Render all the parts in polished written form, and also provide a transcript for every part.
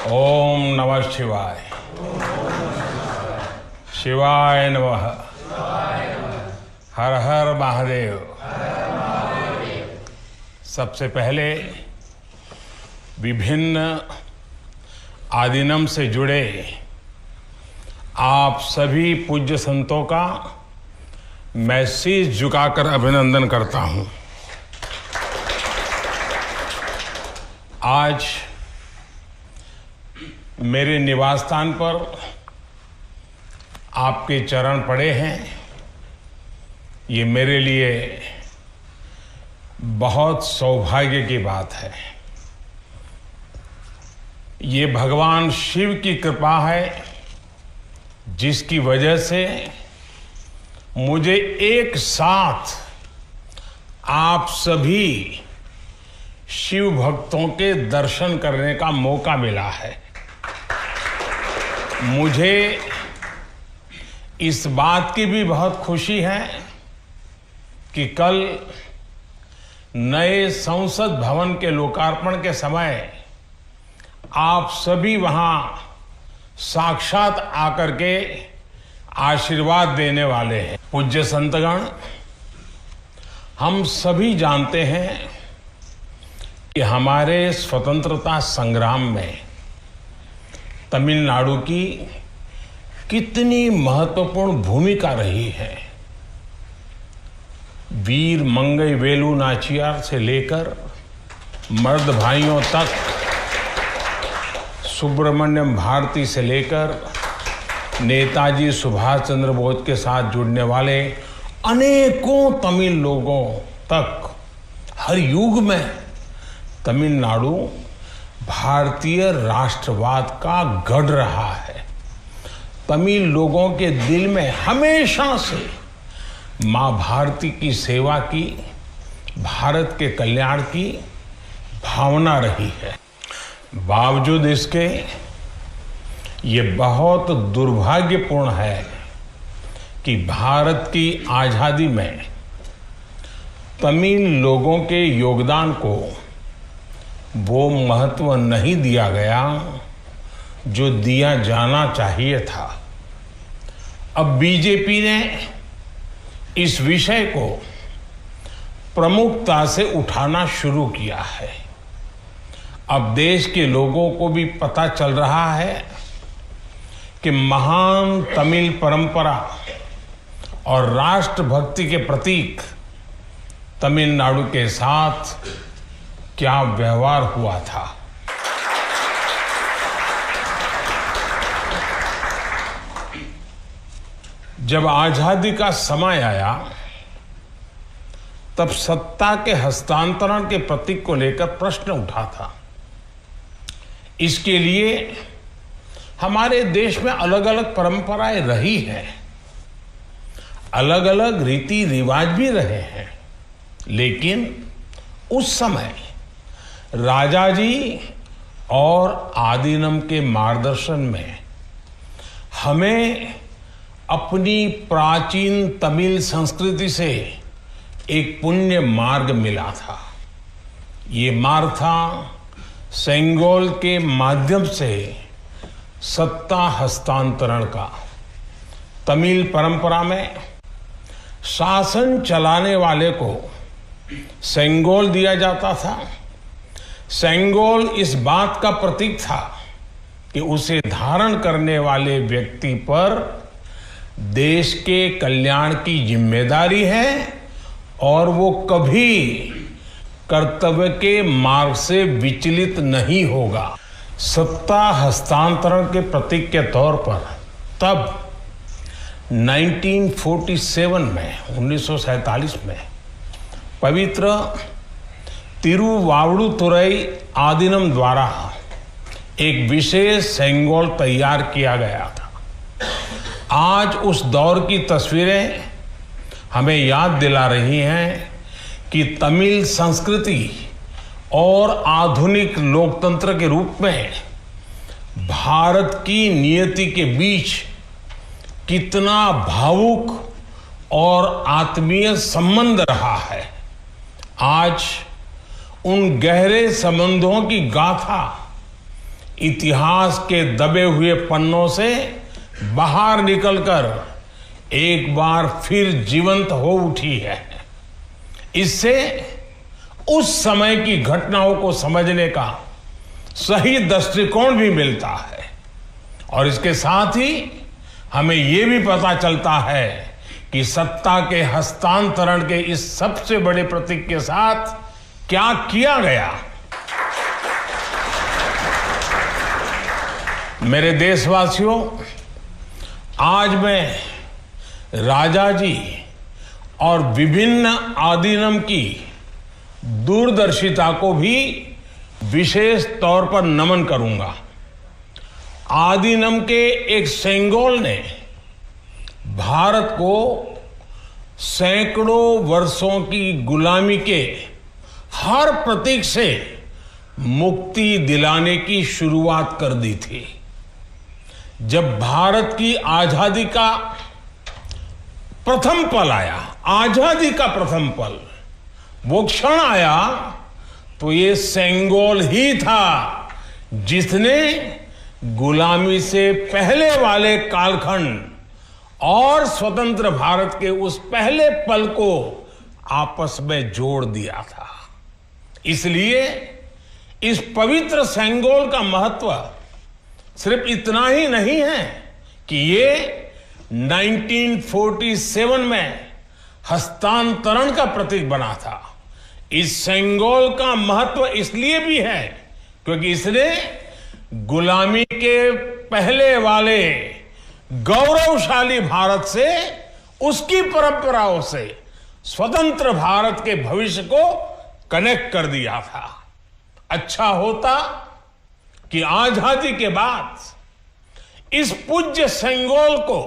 ओम नमः शिवाय। शिवाय नमः। हर हर महादेव। सबसे पहले विभिन्न आदिनम से जुड़े आप सभी पूज्य संतों का मैं शीश झुकाकर अभिनंदन करता हूं। आज मेरे निवास स्थान पर आपके चरण पड़े हैं। ये मेरे लिए बहुत सौभाग्य की बात है। ये भगवान शिव की कृपा है जिसकी वजह से मुझे एक साथ आप सभी शिव भक्तों के दर्शन करने का मौका मिला है। मुझे इस बात की भी बहुत खुशी है कि कल नए संसद भवन के लोकार्पण के समय आप सभी वहां साक्षात आकर के आशीर्वाद देने वाले हैं। पूज्य संतगण, हम सभी जानते हैं कि हमारे स्वतंत्रता संग्राम में तमिलनाडु की कितनी महत्वपूर्ण भूमिका रही है। वीर मंगई वेलु नाचियार से लेकर मर्द भाइयों तक, सुब्रमण्यम भारती से लेकर नेताजी सुभाष चंद्र बोस के साथ जुड़ने वाले अनेकों तमिल लोगों तक हर युग में तमिलनाडु भारतीय राष्ट्रवाद का गढ़ रहा है। तमिल लोगों के दिल में हमेशा से मां भारती की सेवा की, भारत के कल्याण की भावना रही है। बावजूद इसके ये बहुत दुर्भाग्यपूर्ण है कि भारत की आजादी में तमिल लोगों के योगदान को वो महत्व नहीं दिया गया जो दिया जाना चाहिए था। अब बीजेपी ने इस विषय को प्रमुखता से उठाना शुरू किया है। अब देश के लोगों को भी पता चल रहा है कि महान तमिल परंपरा और राष्ट्रभक्ति के प्रतीक तमिलनाडु के साथ क्या व्यवहार हुआ था। जब आजादी का समय आया तब सत्ता के हस्तांतरण के प्रतीक को लेकर प्रश्न उठा था। इसके लिए हमारे देश में अलग अलग परंपराएं रही हैं, अलग अलग रीति रिवाज भी रहे हैं, लेकिन उस समय राजा जी और आदिनम के मार्गदर्शन में हमें अपनी प्राचीन तमिल संस्कृति से एक पुण्य मार्ग मिला था। ये मार्ग था सेंगोल के माध्यम से सत्ता हस्तांतरण का। तमिल परंपरा में शासन चलाने वाले को सेंगोल दिया जाता था। सेंगोल इस बात का प्रतीक था कि उसे धारण करने वाले व्यक्ति पर देश के कल्याण की जिम्मेदारी है और वो कभी कर्तव्य के मार्ग से विचलित नहीं होगा। सत्ता हस्तांतरण के प्रतीक के तौर पर तब 1947 में 1947 में पवित्र तिरुवावड़ुतुरई आदिनम द्वारा एक विशेष सेंगोल तैयार किया गया था। आज उस दौर की तस्वीरें हमें याद दिला रही हैं कि तमिल संस्कृति और आधुनिक लोकतंत्र के रूप में भारत की नियति के बीच कितना भावुक और आत्मीय संबंध रहा है। आज उन गहरे संबंधों की गाथा इतिहास के दबे हुए पन्नों से बाहर निकलकर एक बार फिर जीवंत हो उठी है। इससे उस समय की घटनाओं को समझने का सही दृष्टिकोण भी मिलता है और इसके साथ ही हमें यह भी पता चलता है कि सत्ता के हस्तांतरण के इस सबसे बड़े प्रतीक के साथ क्या किया गया। मेरे देशवासियों, आज मैं राजा जी और विभिन्न आदीनम की दूरदर्शिता को भी विशेष तौर पर नमन करूंगा। आदीनम के एक सेंगोल ने भारत को सैकड़ों वर्षों की गुलामी के हर प्रतीक से मुक्ति दिलाने की शुरुआत कर दी थी। जब भारत की आजादी का प्रथम पल आया, आजादी का प्रथम पल, वो क्षण आया, तो ये सेंगोल ही था जिसने गुलामी से पहले वाले कालखंड और स्वतंत्र भारत के उस पहले पल को आपस में जोड़ दिया था। इसलिए इस पवित्र सेंगोल का महत्व सिर्फ इतना ही नहीं है कि ये 1947 में हस्तांतरण का प्रतीक बना था। इस सेंगोल का महत्व इसलिए भी है क्योंकि इसने गुलामी के पहले वाले गौरवशाली भारत से, उसकी परंपराओं से स्वतंत्र भारत के भविष्य को कनेक्ट कर दिया था। अच्छा होता कि आजादी के बाद इस पूज्य सेंगोल को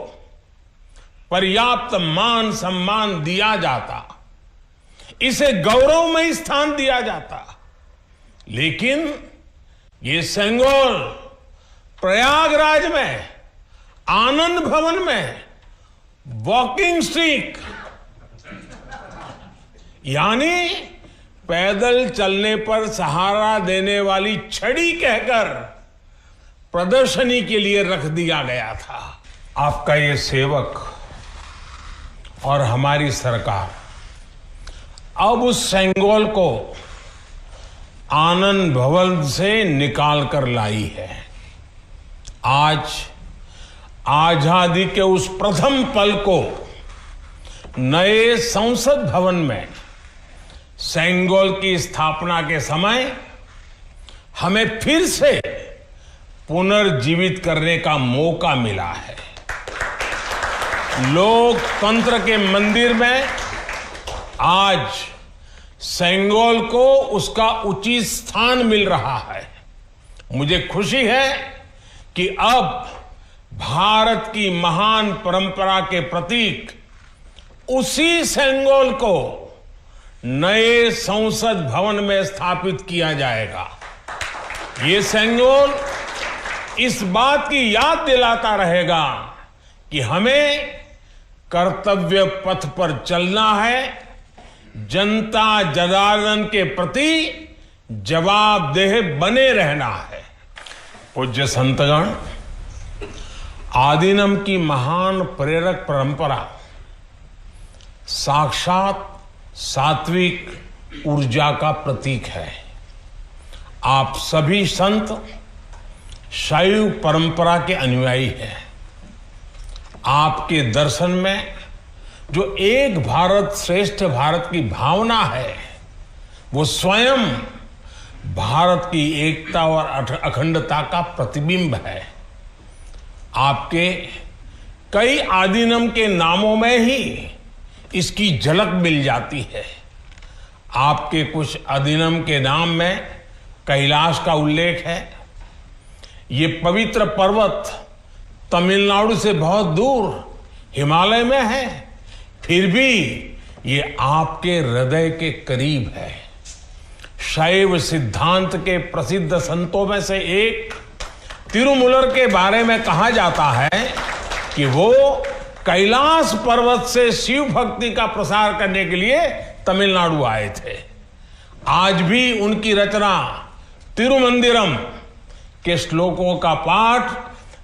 पर्याप्त मान सम्मान दिया जाता, इसे गौरवमय स्थान दिया जाता, लेकिन ये सेंगोल प्रयागराज में आनंद भवन में वॉकिंग स्टिक यानी पैदल चलने पर सहारा देने वाली छड़ी कहकर प्रदर्शनी के लिए रख दिया गया था। आपका ये सेवक और हमारी सरकार अब उस सेंगोल को आनंद भवन से निकाल कर लाई है। आज आजादी के उस प्रथम पल को नए संसद भवन में सेंगोल की स्थापना के समय हमें फिर से पुनर्जीवित करने का मौका मिला है। लोकतंत्र के मंदिर में आज सेंगोल को उसका उचित स्थान मिल रहा है। मुझे खुशी है कि अब भारत की महान परंपरा के प्रतीक उसी सेंगोल को नए संसद भवन में स्थापित किया जाएगा। ये सेंगोल इस बात की याद दिलाता रहेगा कि हमें कर्तव्य पथ पर चलना है, जनता जनार्दन के प्रति जवाबदेह बने रहना है। पूज्य संतगण, आदीनम की महान प्रेरक परंपरा साक्षात सात्विक ऊर्जा का प्रतीक है। आप सभी संत शैव परंपरा के अनुयायी हैं। आपके दर्शन में जो एक भारत श्रेष्ठ भारत की भावना है, वो स्वयं भारत की एकता और अखंडता का प्रतिबिंब है। आपके कई आदीनम के नामों में ही इसकी झलक मिल जाती है। आपके कुछ आदीनम के नाम में कैलाश का उल्लेख है। ये पवित्र पर्वत तमिलनाडु से बहुत दूर हिमालय में है, फिर भी ये आपके हृदय के करीब है। शैव सिद्धांत के प्रसिद्ध संतों में से एक तिरुमूलर के बारे में कहा जाता है कि वो कैलाश पर्वत से शिव भक्ति का प्रसार करने के लिए तमिलनाडु आए थे। आज भी उनकी रचना तिरुमंदिरम के श्लोकों का पाठ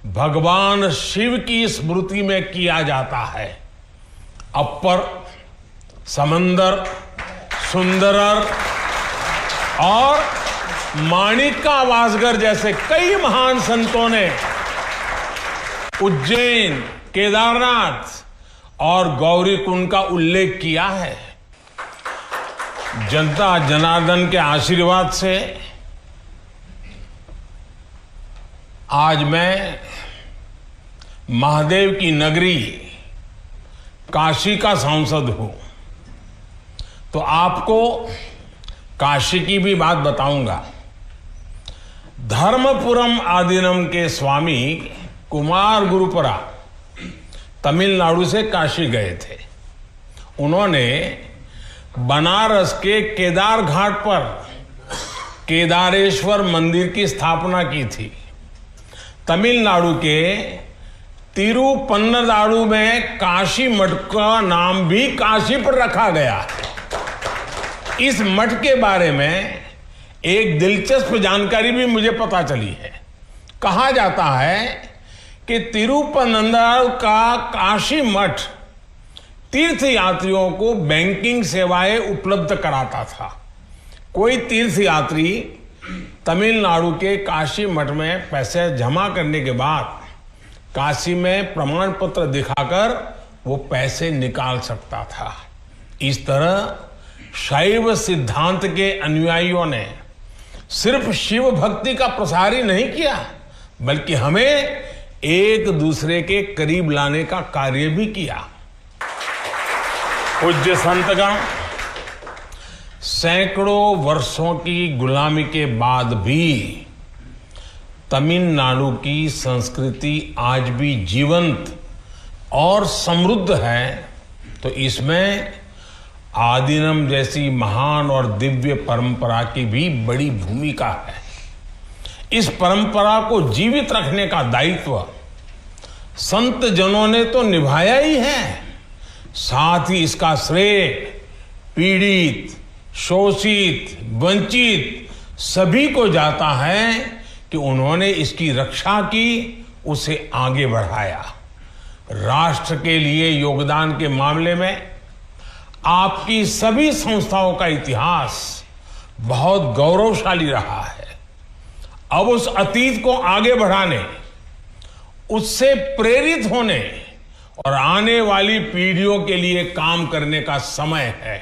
भगवान शिव की स्मृति में किया जाता है। अपर, समंदर, सुंदरर और माणिका वासगर जैसे कई महान संतों ने उज्जैन, केदारनाथ और गौरीकुंड का उल्लेख किया है। जनता जनार्दन के आशीर्वाद से आज मैं महादेव की नगरी काशी का सांसद हूं, तो आपको काशी की भी बात बताऊंगा। धर्मपुरम आदीनम के स्वामी कुमार गुरुपरा तमिलनाडु से काशी गए थे। उन्होंने बनारस के केदार घाट पर केदारेश्वर मंदिर की स्थापना की थी। तमिलनाडु के तिरुपन्नदारु में काशी मठ का नाम भी काशी पर रखा गया है। इस मठ के बारे में एक दिलचस्प जानकारी भी मुझे पता चली है। कहा जाता है कि तिरुपन्नदारु का काशी मठ तीर्थ यात्रियों को बैंकिंग सेवाएं उपलब्ध कराता था। कोई तीर्थ यात्री तमिलनाडु के काशी मठ में पैसे जमा करने के बाद काशी में प्रमाण पत्र दिखाकर वो पैसे निकाल सकता था। इस तरह शैव सिद्धांत के अनुयायियों ने सिर्फ शिव भक्ति का प्रसार ही नहीं किया, बल्कि हमें एक दूसरे के करीब लाने का कार्य भी किया। पूज्य संतगण, सैकड़ों वर्षों की गुलामी के बाद भी तमिलनाडु की संस्कृति आज भी जीवंत और समृद्ध है, तो इसमें आदीनम जैसी महान और दिव्य परंपरा की भी बड़ी भूमिका है। इस परंपरा को जीवित रखने का दायित्व संत जनों ने तो निभाया ही है, साथ ही इसका श्रेय पीड़ित, शोषित, वंचित सभी को जाता है कि उन्होंने इसकी रक्षा की, उसे आगे बढ़ाया। राष्ट्र के लिए योगदान के मामले में आपकी सभी संस्थाओं का इतिहास बहुत गौरवशाली रहा है। अब उस अतीत को आगे बढ़ाने, उससे प्रेरित होने और आने वाली पीढ़ियों के लिए काम करने का समय है।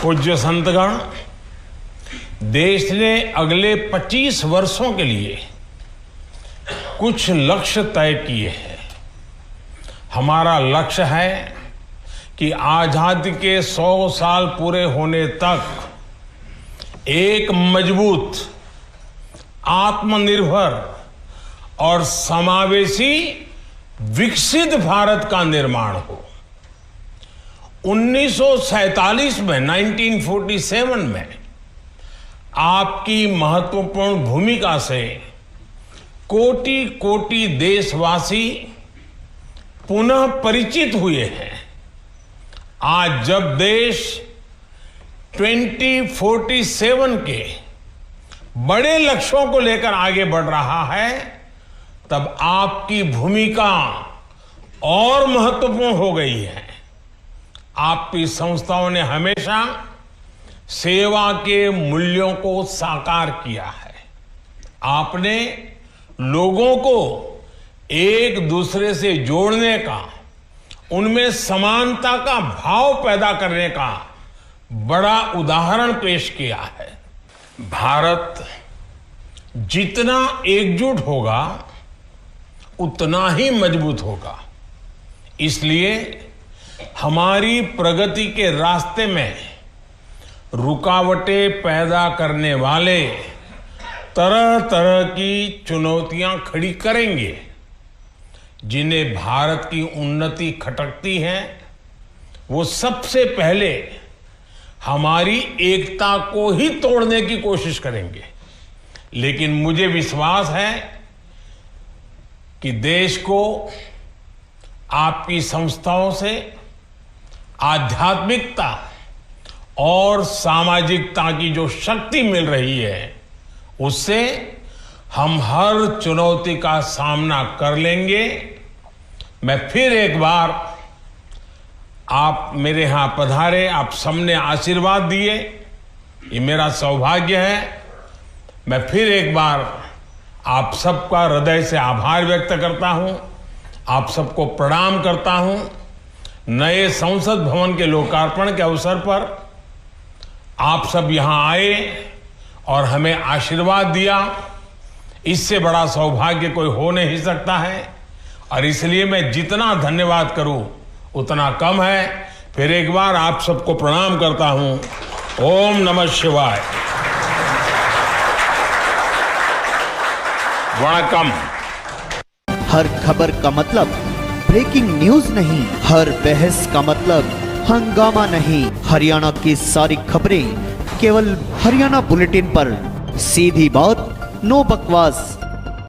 पूज्य संतगण, देश ने अगले 25 वर्षों के लिए कुछ लक्ष्य तय किए हैं। हमारा लक्ष्य है कि आजादी के 100 साल पूरे होने तक एक मजबूत, आत्मनिर्भर और समावेशी विकसित भारत का निर्माण हो। 1947 में 1947 में आपकी महत्वपूर्ण भूमिका से कोटि कोटि देशवासी पुनः परिचित हुए हैं। आज जब देश 2047 के बड़े लक्ष्यों को लेकर आगे बढ़ रहा है, तब आपकी भूमिका और महत्वपूर्ण हो गई है। आपकी संस्थाओं ने हमेशा सेवा के मूल्यों को साकार किया है। आपने लोगों को एक दूसरे से जोड़ने का, उनमें समानता का भाव पैदा करने का बड़ा उदाहरण पेश किया है। भारत जितना एकजुट होगा उतना ही मजबूत होगा। इसलिए हमारी प्रगति के रास्ते में रुकावटें पैदा करने वाले तरह तरह की चुनौतियां खड़ी करेंगे, जिन्हें भारत की उन्नति खटकती है। वो सबसे पहले हमारी एकता को ही तोड़ने की कोशिश करेंगे। लेकिन मुझे विश्वास है कि देश को आपकी संस्थाओं से आध्यात्मिकता और सामाजिकता की जो शक्ति मिल रही है, उससे हम हर चुनौती का सामना कर लेंगे। मैं फिर एक बार, आप मेरे यहां पधारे, आप सबने आशीर्वाद दिए, ये मेरा सौभाग्य है। मैं फिर एक बार आप सबका हृदय से आभार व्यक्त करता हूं, आप सबको प्रणाम करता हूं। नए संसद भवन के लोकार्पण के अवसर पर आप सब यहां आए और हमें आशीर्वाद दिया, इससे बड़ा सौभाग्य कोई हो नहीं सकता है। और इसलिए मैं जितना धन्यवाद करूं उतना कम है। फिर एक बार आप सबको प्रणाम करता हूं। ओम नमः शिवाय। वणकम। हर खबर का मतलब ब्रेकिंग न्यूज नहीं, हर बहस का मतलब हंगामा नहीं। हरियाणा की सारी खबरें केवल हरियाणा बुलेटिन पर। सीधी बात, नो बकवास।